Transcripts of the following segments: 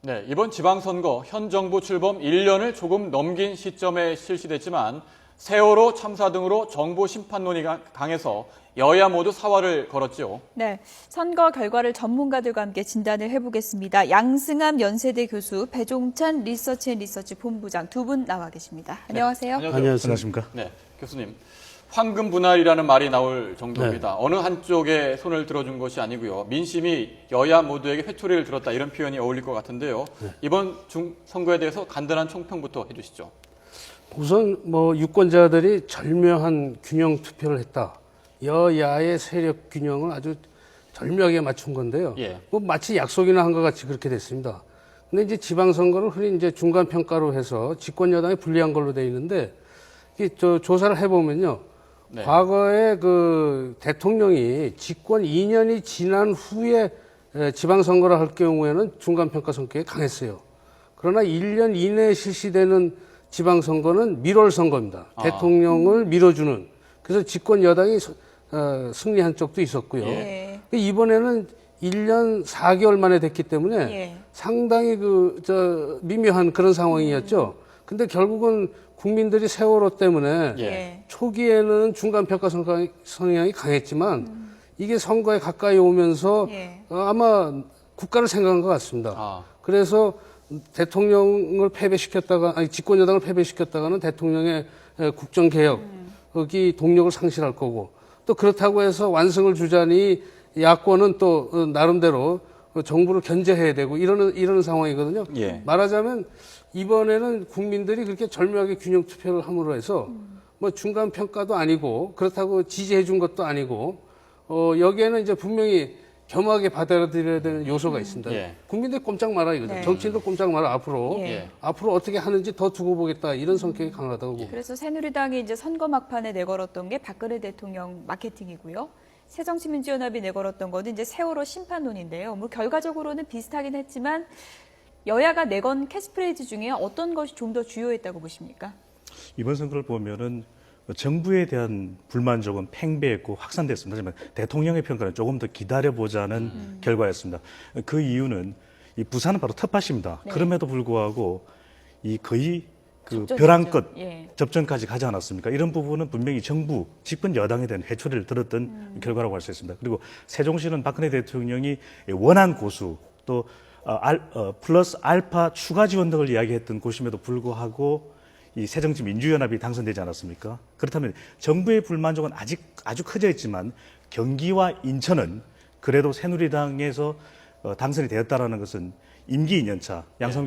네, 이번 지방선거 현 정부 출범 1년을 조금 넘긴 시점에 실시됐지만 세월호 참사 등으로 정보 심판론이 강해서 여야 모두 사활을 걸었죠. 네, 선거 결과를 전문가들과 함께 진단을 해보겠습니다. 양승암 연세대 교수, 배종찬 리서치 본부장 두 분 나와 계십니다. 안녕하세요. 네, 안녕하십니까? 네, 교수님. 황금 분할이라는 말이 나올 정도입니다. 네. 어느 한쪽에 손을 들어준 것이 아니고요. 민심이 여야 모두에게 회초리를 들었다 이런 표현이 어울릴 것 같은데요. 네. 이번 선거에 대해서 간단한 총평부터 해주시죠. 우선 유권자들이 절묘한 균형 투표를 했다. 여야의 세력 균형을 아주 절묘하게 맞춘 건데요. 예. 마치 약속이나 한 것 같이 그렇게 됐습니다. 근데 이제 지방선거를 흔히 이제 중간 평가로 해서 집권 여당이 불리한 걸로 돼 있는데 조사를 해보면요. 네. 과거에 그 대통령이 집권 2년이 지난 후에 지방선거를 할 경우에는 중간평가 성격이 강했어요. 그러나 1년 이내에 실시되는 지방선거는 밀월선거입니다. 대통령을 밀어주는. 그래서 집권 여당이 승리한 적도 있었고요. 예. 이번에는 1년 4개월 만에 됐기 때문에 예. 상당히 미묘한 그런 상황이었죠. 근데 결국은 국민들이 세월호 때문에 예. 초기에는 중간평가 성향이 강했지만 이게 선거에 가까이 오면서 아마 국가를 생각한 것 같습니다. 그래서 대통령을 집권 여당을 패배시켰다가는 대통령의 국정개혁이 동력을 상실할 거고 또 그렇다고 해서 완승을 주자니 야권은 또 나름대로 정부를 견제해야 되고 이러는 상황이거든요. 예. 말하자면 이번에는 국민들이 그렇게 절묘하게 균형 투표를 함으로 해서 중간 평가도 아니고 그렇다고 지지해 준 것도 아니고 여기에는 이제 분명히 겸하게 받아들여야 되는 요소가 있습니다. 예. 국민들 꼼짝 마라 이거죠. 네. 정치인도 꼼짝 마라 앞으로. 예. 앞으로 어떻게 하는지 더 두고 보겠다 이런 성격이 강하다고 봅니다. 그래서 새누리당이 이제 선거 막판에 내걸었던 게 박근혜 대통령 마케팅이고요. 새정치민주연합이 내걸었던 거는 이제 세월호 심판론인데요. 결과적으로는 비슷하긴 했지만 여야가 내건 캐치프레이즈 중에 어떤 것이 좀 더 주요했다고 보십니까? 이번 선거를 보면은 정부에 대한 불만족은 팽배했고 확산됐습니다. 하지만 대통령의 평가는 조금 더 기다려보자는 결과였습니다. 그 이유는 이 부산은 바로 텃밭입니다. 네. 그럼에도 불구하고 거의 접전이죠. 벼랑 끝 예. 접전까지 가지 않았습니까? 이런 부분은 분명히 정부, 집권 여당에 대한 회초리를 들었던 결과라고 할 수 있습니다. 그리고 세종시는 박근혜 대통령이 원한 고수 또 플러스 알파 추가 지원 등을 이야기했던 곳임에도 불구하고 이 새정치민주연합이 당선되지 않았습니까? 그렇다면 정부의 불만족은 아직 아주 커져 있지만 경기와 인천은 그래도 새누리당에서 당선이 되었다라는 것은 임기 2년차 양성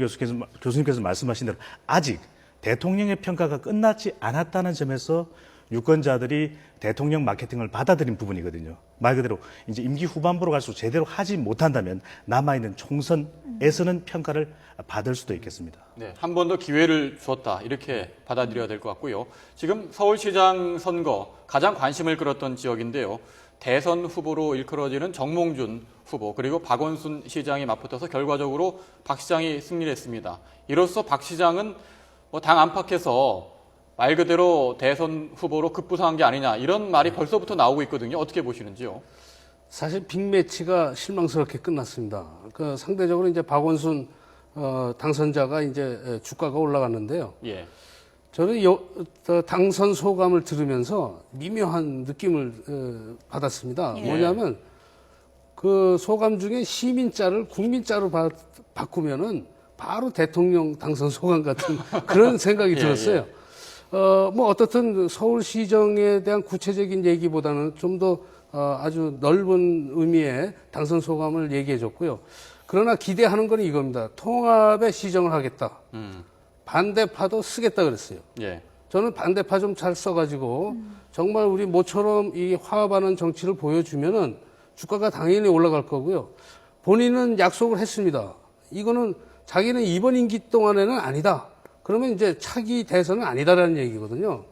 교수님께서 말씀하신 대로 아직 대통령의 평가가 끝나지 않았다는 점에서 유권자들이 대통령 마케팅을 받아들인 부분이거든요. 말 그대로 이제 임기 후반부로 갈수록 제대로 하지 못한다면 남아있는 총선에서는 평가를 받을 수도 있겠습니다. 네, 한 번 더 기회를 주었다 이렇게 받아들여야 될 것 같고요. 지금 서울시장 선거 가장 관심을 끌었던 지역인데요. 대선 후보로 일컬어지는 정몽준 후보 그리고 박원순 시장이 맞붙어서 결과적으로 박 시장이 승리를 했습니다. 이로써 박 시장은 당 안팎에서 말 그대로 대선 후보로 급부상한 게 아니냐 이런 말이 벌써부터 나오고 있거든요. 어떻게 보시는지요? 사실 빅매치가 실망스럽게 끝났습니다. 상대적으로 이제 박원순 당선자가 이제 주가가 올라갔는데요. 예. 저는 당선 소감을 들으면서 미묘한 느낌을 받았습니다. 예. 뭐냐면 그 소감 중에 시민자를 국민자로 바꾸면은 바로 대통령 당선 소감 같은 그런 생각이 들었어요. 어떻든 서울시정에 대한 구체적인 얘기보다는 좀 더 아주 넓은 의미의 당선 소감을 얘기해 줬고요. 그러나 기대하는 건 이겁니다. 통합의 시정을 하겠다. 반대파도 쓰겠다 그랬어요. 예. 저는 반대파 좀 잘 써가지고 정말 우리 모처럼 이 화합하는 정치를 보여주면은 주가가 당연히 올라갈 거고요. 본인은 약속을 했습니다. 이거는 자기는 이번 임기 동안에는 아니다. 그러면 이제 차기 대선은 아니다라는 얘기거든요.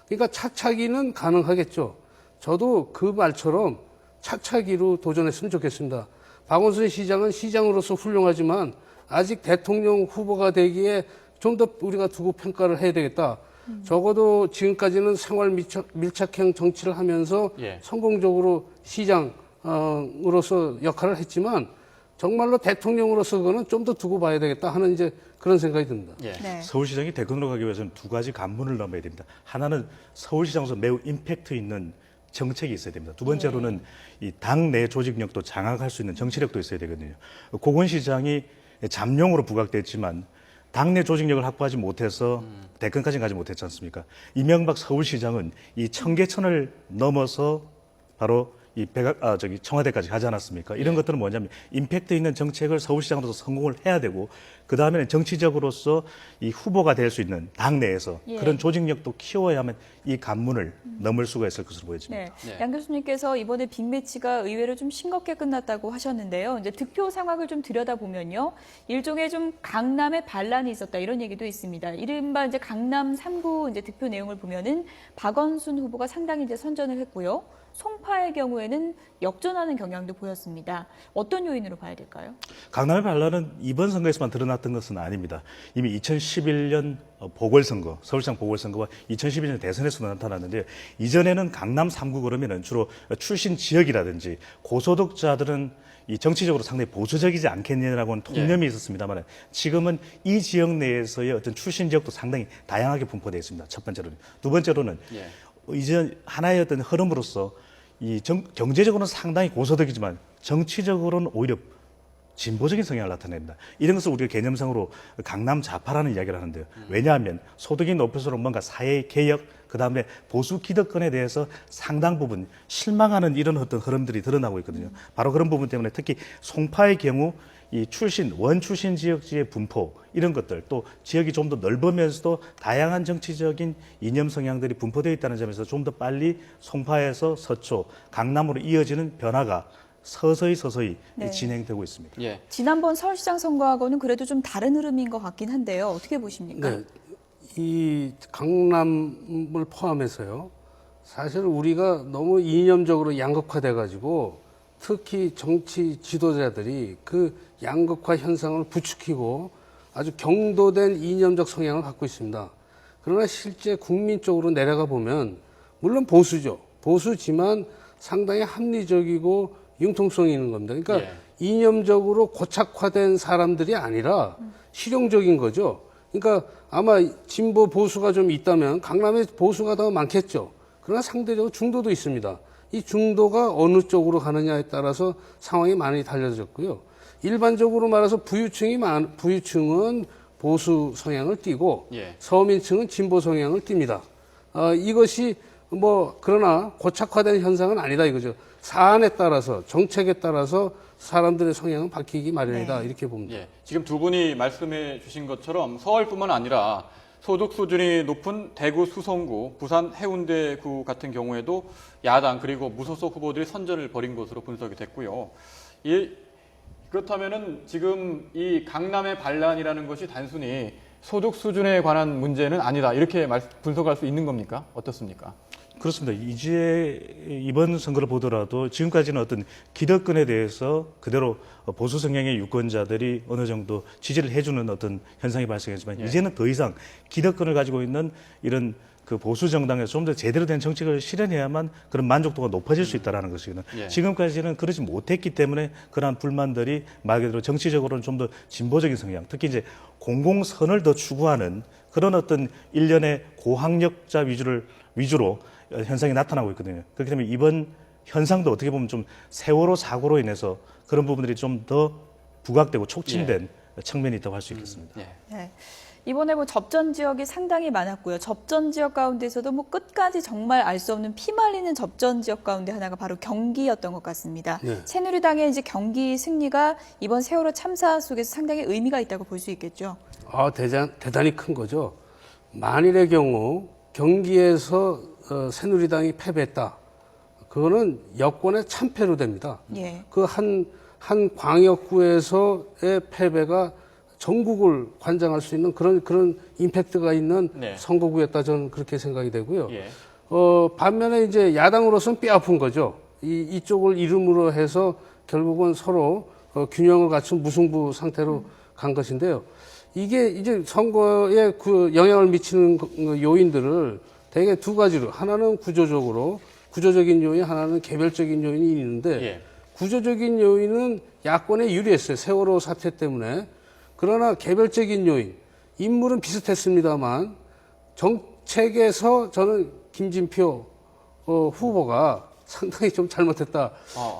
그러니까 차차기는 가능하겠죠. 저도 그 말처럼 차차기로 도전했으면 좋겠습니다. 박원순 시장은 시장으로서 훌륭하지만 아직 대통령 후보가 되기에 좀 더 우리가 두고 평가를 해야 되겠다. 적어도 지금까지는 생활 밀착형 정치를 하면서 성공적으로 시장으로서 역할을 했지만 정말로 대통령으로서 그거는 좀 더 두고 봐야 되겠다 하는 이제 그런 생각이 듭니다. 예. 네. 서울시장이 대권으로 가기 위해서는 두 가지 관문을 넘어야 됩니다. 하나는 서울시장으로서 매우 임팩트 있는 정책이 있어야 됩니다. 두 번째로는 이 당내 조직력도 장악할 수 있는 정치력도 있어야 되거든요. 고건시장이 잠룡으로 부각됐지만 당내 조직력을 확보하지 못해서 대권까지 가지 못했지 않습니까? 이명박 서울시장은 이 청계천을 넘어서 바로 이 청와대까지 가지 않았습니까? 이런 것들은 뭐냐면 임팩트 있는 정책을 서울시장으로서 성공을 해야 되고 그 다음에는 정치적으로서 이 후보가 될 수 있는 당내에서 예. 그런 조직력도 키워야만 이 관문을 넘을 수가 있을 것으로 보여집니다. 네. 네. 양 교수님께서 이번에 빅매치가 의외로 좀 싱겁게 끝났다고 하셨는데요. 이제 득표 상황을 좀 들여다보면요. 일종의 좀 강남의 반란이 있었다 이런 얘기도 있습니다. 이른바 이제 강남 3구 이제 득표 내용을 보면은 박원순 후보가 상당히 이제 선전을 했고요. 송파의 경우에는 역전하는 경향도 보였습니다. 어떤 요인으로 봐야 될까요? 강남의 반란은 이번 선거에서만 드러났던 것은 아닙니다. 이미 2011년 보궐선거, 서울시장 보궐선거와 2012년 대선에서도 나타났는데 이전에는 강남 3구 그러면은 주로 출신 지역이라든지 고소득자들은 이 정치적으로 상당히 보수적이지 않겠느냐라고는 통념이 있었습니다만 지금은 이 지역 내에서의 어떤 출신 지역도 상당히 다양하게 분포되어 있습니다. 첫 번째로는. 두 번째로는 이제 하나의 어떤 흐름으로서 이 경제적으로는 상당히 고소득이지만 정치적으로는 오히려 진보적인 성향을 나타냅니다. 이런 것을 우리가 개념상으로 강남 좌파라는 이야기를 하는데요. 왜냐하면 소득이 높을수록 뭔가 사회 개혁, 그 다음에 보수 기득권에 대해서 상당 부분 실망하는 이런 어떤 흐름들이 드러나고 있거든요. 바로 그런 부분 때문에 특히 송파의 경우 이 원 출신 지역지의 분포 이런 것들 또 지역이 좀 더 넓으면서도 다양한 정치적인 이념 성향들이 분포되어 있다는 점에서 좀 더 빨리 송파에서 서초, 강남으로 이어지는 변화가 서서히 네. 진행되고 있습니다. 예. 지난번 서울시장 선거하고는 그래도 좀 다른 흐름인 것 같긴 한데요. 어떻게 보십니까? 네, 이 강남을 포함해서요. 사실 우리가 너무 이념적으로 양극화돼 가지고 특히 정치 지도자들이 그 양극화 현상을 부추기고 아주 경도된 이념적 성향을 갖고 있습니다. 그러나 실제 국민 쪽으로 내려가 보면 물론 보수죠. 보수지만 상당히 합리적이고 융통성이 있는 겁니다. 그러니까 이념적으로 고착화된 사람들이 아니라 실용적인 거죠. 그러니까 아마 진보 보수가 좀 있다면 강남에 보수가 더 많겠죠. 그러나 상대적으로 중도도 있습니다. 이 중도가 어느 쪽으로 가느냐에 따라서 상황이 많이 달라졌고요. 일반적으로 말해서 부유층은 보수 성향을 띠고 서민층은 진보 성향을 띱니다. 이것이 그러나 고착화된 현상은 아니다 이거죠. 사안에 따라서 정책에 따라서 사람들의 성향은 바뀌기 마련이다 이렇게 봅니다. 예. 지금 두 분이 말씀해 주신 것처럼 서울뿐만 아니라 소득 수준이 높은 대구 수성구, 부산 해운대구 같은 경우에도 야당 그리고 무소속 후보들이 선전을 벌인 것으로 분석이 됐고요. 그렇다면은 지금 이 강남의 반란이라는 것이 단순히 소득 수준에 관한 문제는 아니다 이렇게 분석할 수 있는 겁니까? 어떻습니까? 그렇습니다. 이제 이번 선거를 보더라도 지금까지는 어떤 기득권에 대해서 그대로 보수 성향의 유권자들이 어느 정도 지지를 해주는 어떤 현상이 발생했지만 이제는 더 이상 기득권을 가지고 있는 이런 그 보수 정당에서 좀 더 제대로 된 정책을 실현해야만 그런 만족도가 높아질 수 있다는 것이거든요. 지금까지는 그러지 못했기 때문에 그러한 불만들이 말 그대로 정치적으로는 좀 더 진보적인 성향, 특히 이제 공공선을 더 추구하는 그런 어떤 일련의 고학력자 위주로 현상이 나타나고 있거든요. 그렇기 때문에 이번 현상도 어떻게 보면 좀 세월호 사고로 인해서 그런 부분들이 좀 더 부각되고 촉진된 측면이 있다고 할 수 있겠습니다. 네. 이번에 접전 지역이 상당히 많았고요. 접전 지역 가운데서도 끝까지 정말 알 수 없는 피말리는 접전 지역 가운데 하나가 바로 경기였던 것 같습니다. 새누리당의 이제 경기 승리가 이번 세월호 참사 속에서 상당히 의미가 있다고 볼 수 있겠죠. 대단히 큰 거죠. 만일의 경우 경기에서 새누리당이 패배했다. 그거는 여권의 참패로 됩니다. 그 한 광역구에서의 패배가 전국을 관장할 수 있는 그런 임팩트가 있는 선거구였다 저는 그렇게 생각이 되고요. 반면에 이제 야당으로서는 뼈아픈 거죠. 이쪽을 이름으로 해서 결국은 서로 균형을 갖춘 무승부 상태로 간 것인데요. 이게 이제 선거에 그 영향을 미치는 요인들을 대개 두 가지로 하나는 구조적인 요인, 하나는 개별적인 요인이 있는데 구조적인 요인은 야권에 유리했어요. 세월호 사태 때문에. 그러나 개별적인 요인, 인물은 비슷했습니다만 정책에서 저는 김진표 후보가 상당히 좀 잘못했다.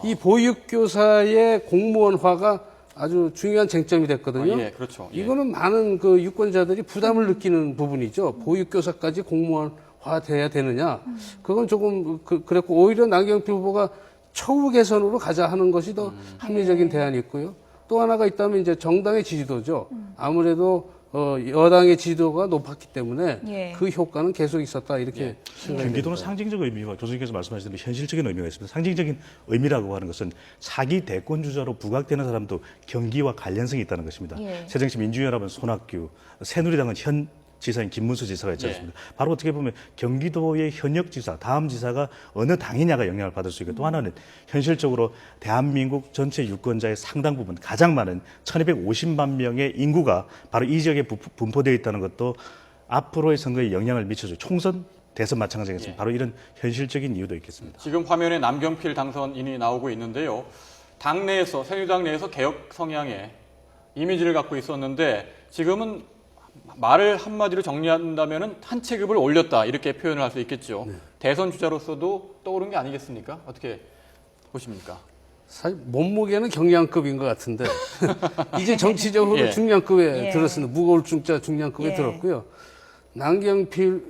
이 보육교사의 공무원화가 아주 중요한 쟁점이 됐거든요. 예, 그렇죠. 예. 이거는 많은 그 유권자들이 부담을 느끼는 부분이죠. 보육교사까지 공무원화 돼야 되느냐. 그건 조금 그랬고 오히려 나경필 후보가 처우 개선으로 가자 하는 것이 더 합리적인 대안이 있고요. 또 하나가 있다면 이제 정당의 지지도죠. 아무래도 여당의 지지도가 높았기 때문에 예. 그 효과는 계속 있었다 이렇게 생각이 경기도는 됩니다. 상징적 의미와 교수님께서 말씀하신 대로 현실적인 의미가 있습니다. 상징적인 의미라고 하는 것은 차기 대권 주자로 부각되는 사람도 경기와 관련성이 있다는 것입니다. 예. 새정치 민주연합은 손학규, 새누리당은 현 지사인 김문수 지사가 있지 않습니까? 바로 어떻게 보면 경기도의 현역 지사, 다음 지사가 어느 당이냐가 영향을 받을 수 있고 또 하나는 현실적으로 대한민국 전체 유권자의 상당 부분, 가장 많은 1250만 명의 인구가 바로 이 지역에 분포되어 있다는 것도 앞으로의 선거에 영향을 미쳐줘. 총선, 대선 마찬가지겠습니다. 바로 이런 현실적인 이유도 있겠습니다. 지금 화면에 남경필 당선인이 나오고 있는데요. 당내에서 새누리당 내에서 개혁 성향의 이미지를 갖고 있었는데 지금은 말을 한마디로 정리한다면은 한 체급을 올렸다 이렇게 표현을 할 수 있겠죠. 대선 주자로서도 떠오른 게 아니겠습니까? 어떻게 보십니까? 사실 몸무게는 경량급인 것 같은데 이제 정치적으로 예. 중량급에 예. 들었습니다. 무거울 중자 중량급에 예. 들었고요. 남경필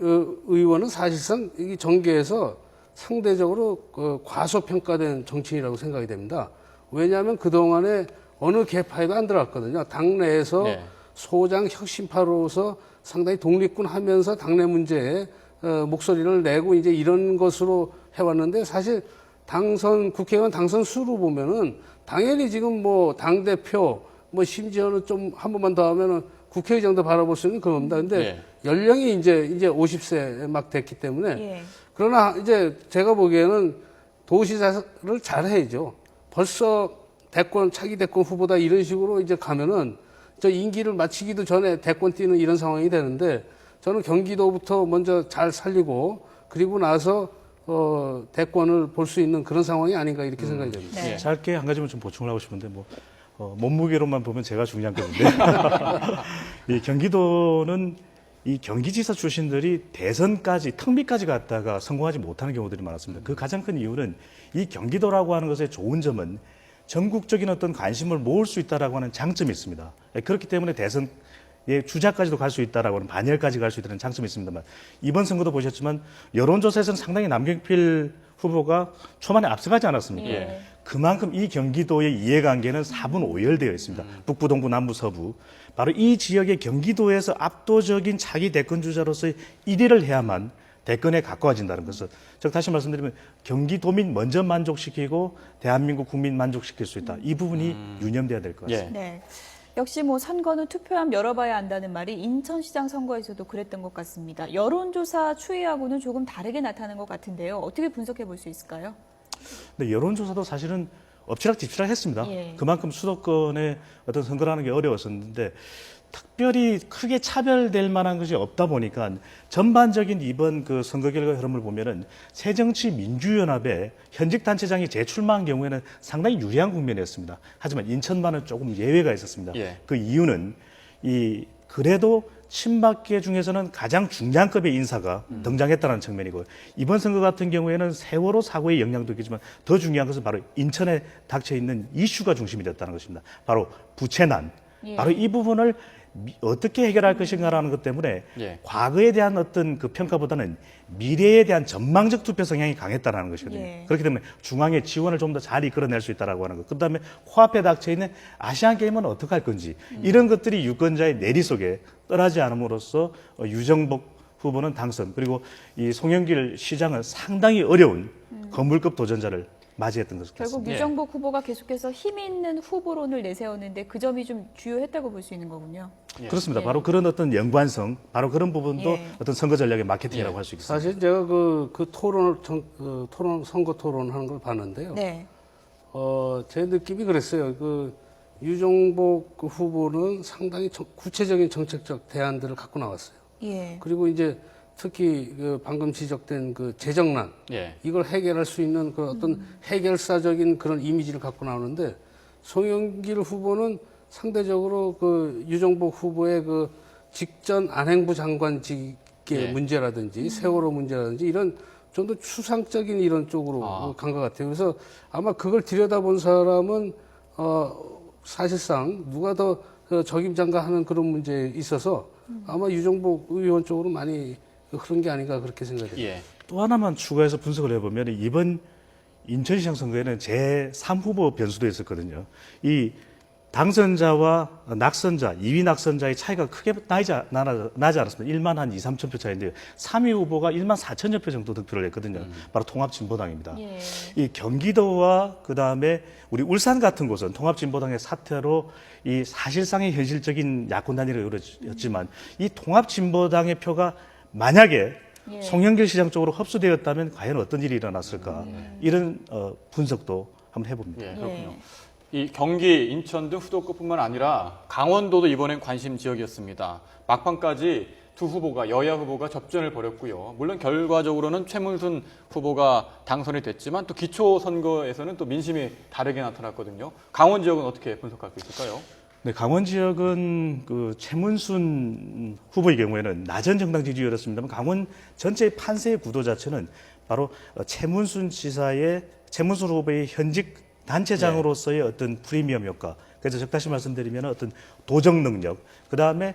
의원은 사실상 이 정계에서 상대적으로 과소평가된 정치인이라고 생각이 됩니다. 왜냐하면 그동안에 어느 계파에도 안 들어갔거든요. 당내에서 네. 소장 혁신파로서 상당히 독립군 하면서 당내 문제에 목소리를 내고 이제 이런 것으로 해왔는데 사실 국회의원 당선 수로 보면은 당연히 지금 뭐 당대표 뭐 심지어는 좀 한 번만 더 하면은 국회의장도 바라볼 수 있는 그런 겁니다. 근데 예. 연령이 이제 50세 막 됐기 때문에 예. 그러나 이제 제가 보기에는 도시사를 잘 해야죠. 벌써 차기 대권 후보다 이런 식으로 이제 가면은 저 임기를 마치기도 전에 대권 뛰는 이런 상황이 되는데 저는 경기도부터 먼저 잘 살리고 그리고 나서 대권을 볼 수 있는 그런 상황이 아닌가 이렇게 생각이 됩니다. 네. 짧게 한 가지만 좀 보충을 하고 싶은데 몸무게로만 보면 제가 중요한 건데 이 경기도는 이 경기지사 출신들이 대선까지 턱밑까지 갔다가 성공하지 못하는 경우들이 많았습니다. 그 가장 큰 이유는 이 경기도라고 하는 것의 좋은 점은 전국적인 어떤 관심을 모을 수 있다라고 하는 장점이 있습니다. 그렇기 때문에 대선의 주자까지도 갈 수 있다라고 하는 반열까지 갈 수 있다는 장점이 있습니다만 이번 선거도 보셨지만 여론조사에서는 상당히 남경필 후보가 초반에 앞서가지 않았습니까? 예. 그만큼 이 경기도의 이해관계는 4분 5열되어 있습니다. 북부, 동부, 남부, 서부. 바로 이 지역의 경기도에서 압도적인 차기 대권 주자로서의 1위를 해야만 대권에 가까워진다는 것은 즉 다시 말씀드리면 경기도민 먼저 만족시키고 대한민국 국민 만족시킬 수 있다. 이 부분이 유념돼야 될 것 같습니다. 예. 네. 역시 뭐 선거는 투표함 열어봐야 한다는 말이 인천시장 선거에서도 그랬던 것 같습니다. 여론조사 추이하고는 조금 다르게 나타나는 것 같은데요. 어떻게 분석해 볼 수 있을까요? 근데 여론조사도 사실은 엎치락뒤치락 했습니다. 예. 그만큼 수도권의 어떤 선거라는 게 어려웠었는데 특별히 크게 차별될 만한 것이 없다 보니까 전반적인 이번 그 선거 결과 흐름을 보면은 새정치민주연합의 현직 단체장이 재출마한 경우에는 상당히 유리한 국면이었습니다. 하지만 인천만은 조금 예외가 있었습니다. 예. 그 이유는 그래도 친박계 중에서는 가장 중량급의 인사가 등장했다는 측면이고 이번 선거 같은 경우에는 세월호 사고의 영향도 있겠지만 더 중요한 것은 바로 인천에 닥쳐 있는 이슈가 중심이 됐다는 것입니다. 바로 부채난. 예. 바로 이 부분을 어떻게 해결할 것인가라는 것 때문에 예. 과거에 대한 어떤 그 평가보다는 미래에 대한 전망적 투표 성향이 강했다는 것이거든요. 예. 그렇기 때문에 중앙의 지원을 좀 더 잘 이끌어낼 수 있다라고 하는 것. 그다음에 코앞에 닥쳐 있는 아시안 게임은 어떻게 할 건지 이런 것들이 유권자의 내리 속에 떠나지 않음으로써 유정복 후보는 당선 그리고 이 송영길 시장은 상당히 어려운 건물급 도전자를 맞이했던 것 같습니다. 결국 유정복 후보가 계속해서 힘 있는 후보론을 내세웠는데 그 점이 좀 주요했다고 볼 수 있는 거군요. 예. 그렇습니다. 예. 바로 그런 어떤 연관성, 바로 그런 부분도 예. 어떤 선거 전략의 마케팅이라고 예. 할 수 있습니다. 사실 제가 선거 토론하는 걸 봤는데요. 네. 제 느낌이 그랬어요. 유정복 후보는 상당히 구체적인 정책적 대안들을 갖고 나왔어요. 예. 그리고 이제 특히 그 방금 지적된 그 재정난 예. 이걸 해결할 수 있는 그 어떤 해결사적인 그런 이미지를 갖고 나오는데 송영길 후보는 상대적으로 그 유정복 후보의 그 직전 안행부 장관직의 예. 문제라든지 세월호 문제라든지 이런 좀 더 추상적인 이런 쪽으로 간 것 같아요. 그래서 아마 그걸 들여다본 사람은 사실상 누가 더 적임장가하는 그런 문제에 있어서 아마 유정복 의원 쪽으로 많이 그런 게 아닌가 그렇게 생각해요. 예. 또 하나만 추가해서 분석을 해보면 이번 인천시장 선거에는 제3후보 변수도 있었거든요. 이 당선자와 낙선자, 2위 낙선자의 차이가 크게 나지 않았습니다. 1만 한 2, 3천 표 차이인데요. 3위 후보가 1만 4천여 표 정도 득표를 했거든요. 바로 통합진보당입니다. 예. 이 경기도와 그다음에 우리 울산 같은 곳은 통합진보당의 사퇴로 이 사실상의 현실적인 야권 단일화 이루어졌지만 이 통합진보당의 표가 만약에 예. 송영길 시장 쪽으로 흡수되었다면 과연 어떤 일이 일어났을까 이런 분석도 한번 해봅니다. 예, 그렇군요. 이 경기, 인천 등 수도권뿐만 아니라 강원도도 이번엔 관심 지역이었습니다. 막판까지 두 후보가 여야 후보가 접전을 벌였고요. 물론 결과적으로는 최문순 후보가 당선이 됐지만 또 기초 선거에서는 또 민심이 다르게 나타났거든요. 강원 지역은 어떻게 분석할 수 있을까요? 네, 강원 지역은 그 최문순 후보의 경우에는 낮은 정당 지지율이었습니다만 강원 전체의 판세의 구도 자체는 바로 최문순 후보의 현직 단체장으로서의 어떤 프리미엄 효과. 그래서 적다시 말씀드리면 어떤 도정 능력, 그 다음에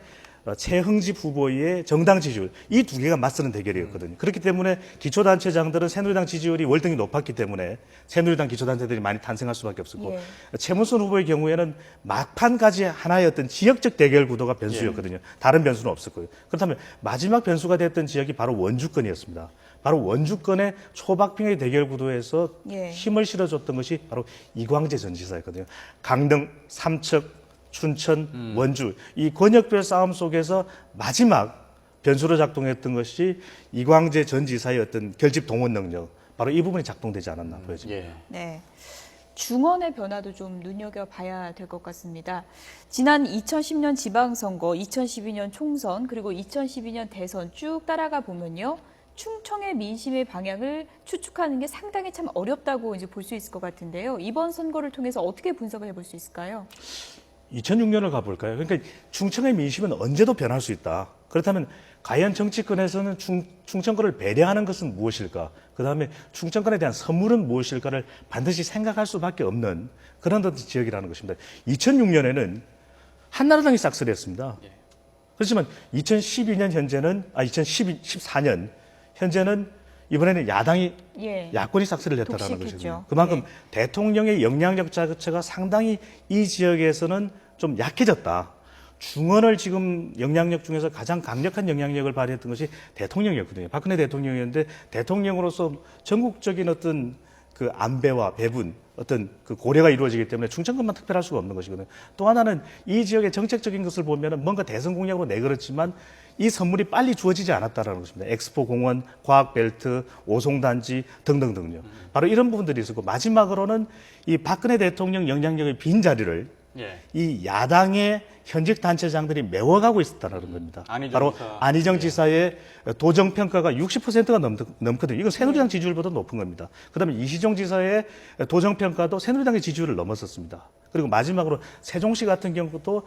최흥집 후보의 정당 지지율 이 두 개가 맞서는 대결이었거든요. 그렇기 때문에 기초단체장들은 새누리당 지지율이 월등히 높았기 때문에 새누리당 기초단체들이 많이 탄생할 수밖에 없었고 최문순 후보의 경우에는 막판까지 하나의 어떤 지역적 대결 구도가 변수였거든요. 다른 변수는 없었고요. 그렇다면 마지막 변수가 됐던 지역이 바로 원주권이었습니다. 바로 원주권의 초박빙의 대결 구도에서 힘을 실어줬던 것이 바로 이광재 전 지사였거든요. 강릉, 삼척, 춘천, 원주 이 권역별 싸움 속에서 마지막 변수로 작동했던 것이 이광재 전 지사의 어떤 결집 동원 능력 바로 이 부분이 작동되지 않았나 보여집니다. 예. 네. 중원의 변화도 좀 눈여겨봐야 될 것 같습니다. 지난 2010년 지방선거, 2012년 총선, 그리고 2012년 대선 쭉 따라가 보면요. 충청의 민심의 방향을 추측하는 게 상당히 참 어렵다고 이제 볼 수 있을 것 같은데요. 이번 선거를 통해서 어떻게 분석을 해볼 수 있을까요? 2006년을 가볼까요? 그러니까 충청의 민심은 언제도 변할 수 있다. 그렇다면 과연 정치권에서는 충청권을 배려하는 것은 무엇일까? 그다음에 충청권에 대한 선물은 무엇일까를 반드시 생각할 수밖에 없는 그런 어떤 지역이라는 것입니다. 2006년에는 한나라당이 싹쓸이 했습니다. 그렇지만 2014년 현재는 이번에는 야당이 야권이 삭스를 했다라는 것이죠. 그만큼 대통령의 영향력 자체가 상당히 이 지역에서는 좀 약해졌다. 중원을 지금 영향력 중에서 가장 강력한 영향력을 발휘했던 것이 대통령이었거든요. 박근혜 대통령이었는데 대통령으로서 전국적인 어떤 그 안배와 배분, 어떤 그 고려가 이루어지기 때문에 충청권만 특별할 수가 없는 것이거든요. 또 하나는 이 지역의 정책적인 것을 보면은 뭔가 대선 공약으로 내걸었지만 이 선물이 빨리 주어지지 않았다라는 것입니다. 엑스포 공원, 과학벨트, 오송단지 등등등요. 바로 이런 부분들이 있었고 마지막으로는 이 박근혜 대통령 영향력의 빈자리를 이 야당의 현직 단체장들이 메워가고 있었다는 겁니다. 바로 안희정 지사의 도정평가가 60%가 넘거든요. 이건 새누리당 지지율보다 높은 겁니다. 그다음에 이시종 지사의 도정평가도 새누리당의 지지율을 넘었었습니다. 그리고 마지막으로 세종시 같은 경우도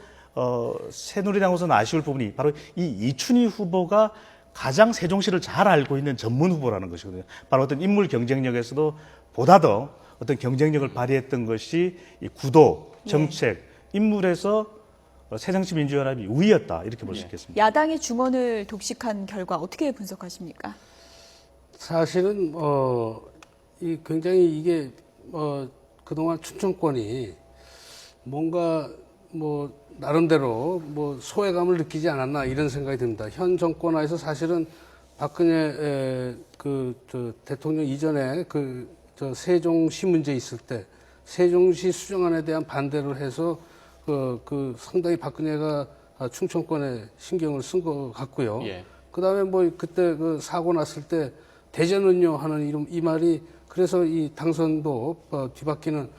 새누리당으로서는 아쉬울 부분이 바로 이 이춘희 후보가 가장 세종시를 잘 알고 있는 전문 후보라는 것이거든요. 바로 어떤 인물 경쟁력에서도 보다 더 어떤 경쟁력을 발휘했던 것이 이 구도, 정책, 인물에서 새정치민주연합이 우위였다 이렇게 볼 수 있겠습니다. 야당이 중원을 독식한 결과 어떻게 분석하십니까? 사실은 굉장히 이게 그동안 충청권이 뭔가 나름대로 소외감을 느끼지 않았나 이런 생각이 듭니다. 현 정권 하에서 사실은 박근혜 대통령 이전에 세종시 문제 있을 때 세종시 수정안에 대한 반대를 해서 상당히 박근혜가 충청권에 신경을 쓴 것 같고요. 그다음에 그때 사고 났을 때 대전은요 하는 이 말이 그래서 이 당선도 뒤바뀌는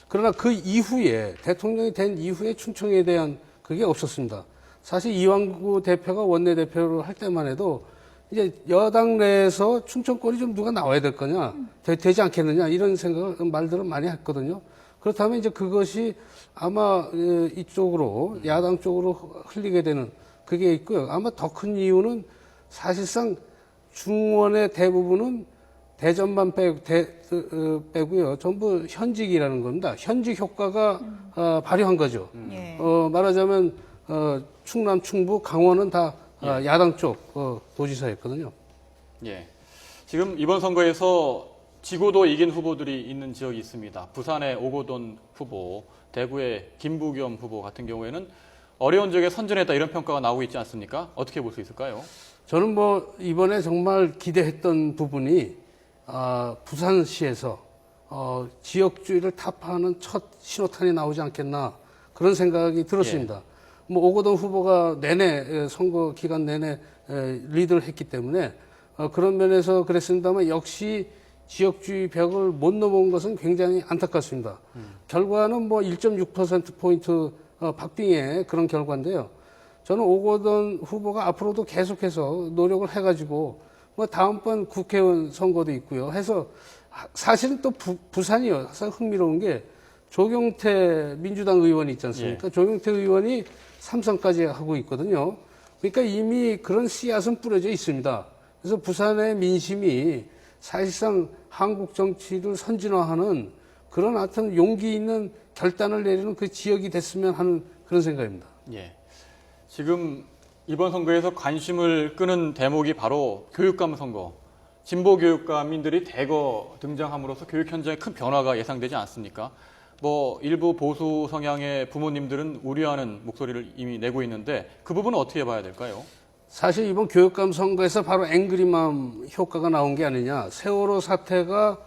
그러나 그 이후에 대통령이 된 이후에 충청에 대한 그게 없었습니다. 사실 이완구 대표가 원내대표를 할 때만 해도 이제 여당 내에서 충청권이 좀 누가 나와야 될 거냐, 되지 않겠느냐 이런 생각을 말들은 많이 했거든요. 그렇다면 이제 그것이 아마 이쪽으로 야당 쪽으로 흘리게 되는 그게 있고요. 아마 더 큰 이유는 사실상 중원의 대부분은 대전만 빼고요. 전부 현직이라는 겁니다. 현직 효과가 발휘한 거죠. 예. 말하자면 충남, 충북, 강원은 다 야당 쪽 도지사였거든요. 예. 지금 이번 선거에서 지고도 이긴 후보들이 있는 지역이 있습니다. 부산의 오고돈 후보, 대구의 김부겸 후보 같은 경우에는 어려운 지역에 선전했다 이런 평가가 나오고 있지 않습니까? 어떻게 볼 수 있을까요? 저는 뭐 이번에 정말 기대했던 부분이 부산시에서 지역주의를 타파하는 첫 신호탄이 나오지 않겠나 그런 생각이 들었습니다. 뭐 오고돈 후보가 내내 선거 기간 내내 리드를 했기 때문에 그런 면에서 그랬습니다만 역시 지역주의 벽을 못 넘어온 것은 굉장히 안타깝습니다. 결과는 뭐 1.6%포인트 박빙의 그런 결과인데요. 저는 오고돈 후보가 앞으로도 계속해서 노력을 해가지고 뭐 다음번 국회의원 선거도 있고요. 해서 사실은 또 부산이요. 항상 흥미로운 게 조경태 민주당 의원이 있지 않습니까? 예. 조경태 의원이 3선까지 하고 있거든요. 그러니까 이미 그런 씨앗은 뿌려져 있습니다. 그래서 부산의 민심이 사실상 한국 정치를 선진화하는 그런 하여튼 용기 있는 결단을 내리는 그 지역이 됐으면 하는 그런 생각입니다. 예. 지금 이번 선거에서 관심을 끄는 대목이 바로 교육감 선거. 진보 교육감인들이 대거 등장함으로써 교육 현장에 큰 변화가 예상되지 않습니까? 뭐 일부 보수 성향의 부모님들은 우려하는 목소리를 이미 내고 있는데 그 부분은 어떻게 봐야 될까요? 사실 이번 교육감 선거에서 바로 앵그리맘 효과가 나온 게 아니냐. 세월호 사태가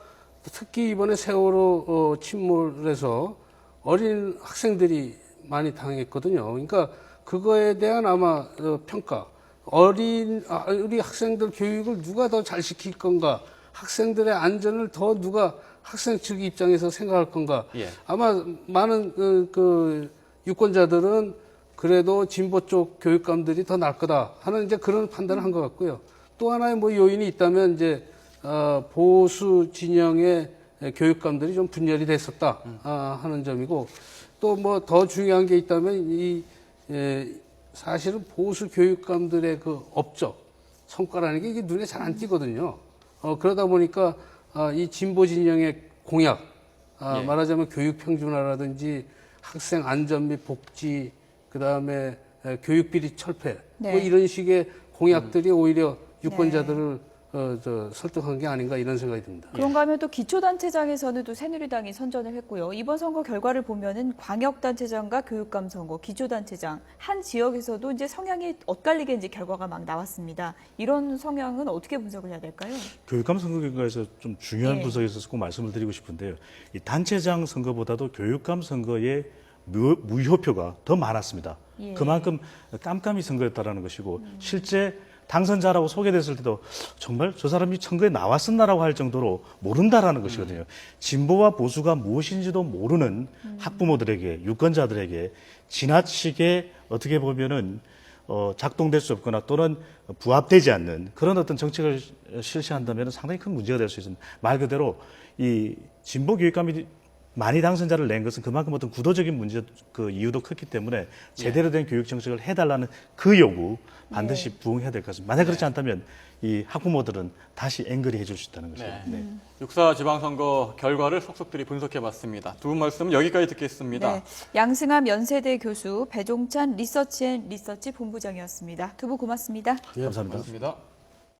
특히 이번에 세월호 침몰에서 어린 학생들이 많이 당했거든요. 그러니까 그거에 대한 아마 평가. 우리 학생들 교육을 누가 더 잘 시킬 건가? 학생들의 안전을 더 누가 학생 측 입장에서 생각할 건가? 예. 아마 많은 그 유권자들은 그래도 진보 쪽 교육감들이 더 나을 거다 하는 이제 그런 판단을 한 것 같고요. 또 하나의 뭐 요인이 있다면 이제 보수 진영의 교육감들이 좀 분열이 됐었다 하는 점이고 또 뭐 더 중요한 게 있다면 사실은 보수 교육감들의 그 업적 성과라는 게 이게 눈에 잘 안 띄거든요. 그러다 보니까 이 진보 진영의 공약, 예. 말하자면 교육 평준화라든지 학생 안전 및 복지, 그 다음에 교육 비리 철폐, 네. 뭐 이런 식의 공약들이 오히려 유권자들을 설득한 게 아닌가 이런 생각이 듭니다. 그런가 하면 또 기초단체장에서는 또 새누리당이 선전을 했고요. 이번 선거 결과를 보면은 광역단체장과 교육감 선거, 기초단체장 한 지역에서도 이제 성향이 엇갈리게 이제 결과가 막 나왔습니다. 이런 성향은 어떻게 분석을 해야 될까요? 교육감 선거 결과에서 좀 중요한 예. 분석이 있어서 꼭 말씀을 드리고 싶은데요. 이 단체장 선거보다도 교육감 선거의 무효표가 더 많았습니다. 예. 그만큼 깜깜이 선거였다라는 것이고 실제 당선자라고 소개됐을 때도 정말 저 사람이 선거에 나왔었나라고 할 정도로 모른다라는 것이거든요. 진보와 보수가 무엇인지도 모르는 학부모들에게, 유권자들에게 지나치게 어떻게 보면은 작동될 수 없거나 또는 부합되지 않는 그런 어떤 정책을 실시한다면 상당히 큰 문제가 될 수 있습니다. 말 그대로 이 진보 교육감이 많이 당선자를 낸 것은 그만큼 어떤 구도적인 문제, 그 이유도 컸기 때문에 제대로 된 교육 정책을 해달라는 그 요구 반드시 부응해야 될 것 같습니다. 만약 그렇지 않다면 이 학부모들은 다시 앵그리 해줄 수 있다는 것이죠. 네. 6.4 지방선거 결과를 속속들이 분석해봤습니다. 두 분 말씀은 여기까지 듣겠습니다. 네, 양승함 연세대 교수, 배종찬 리서치앤리서치 본부장이었습니다. 두 분 고맙습니다. 감사합니다. 고맙습니다.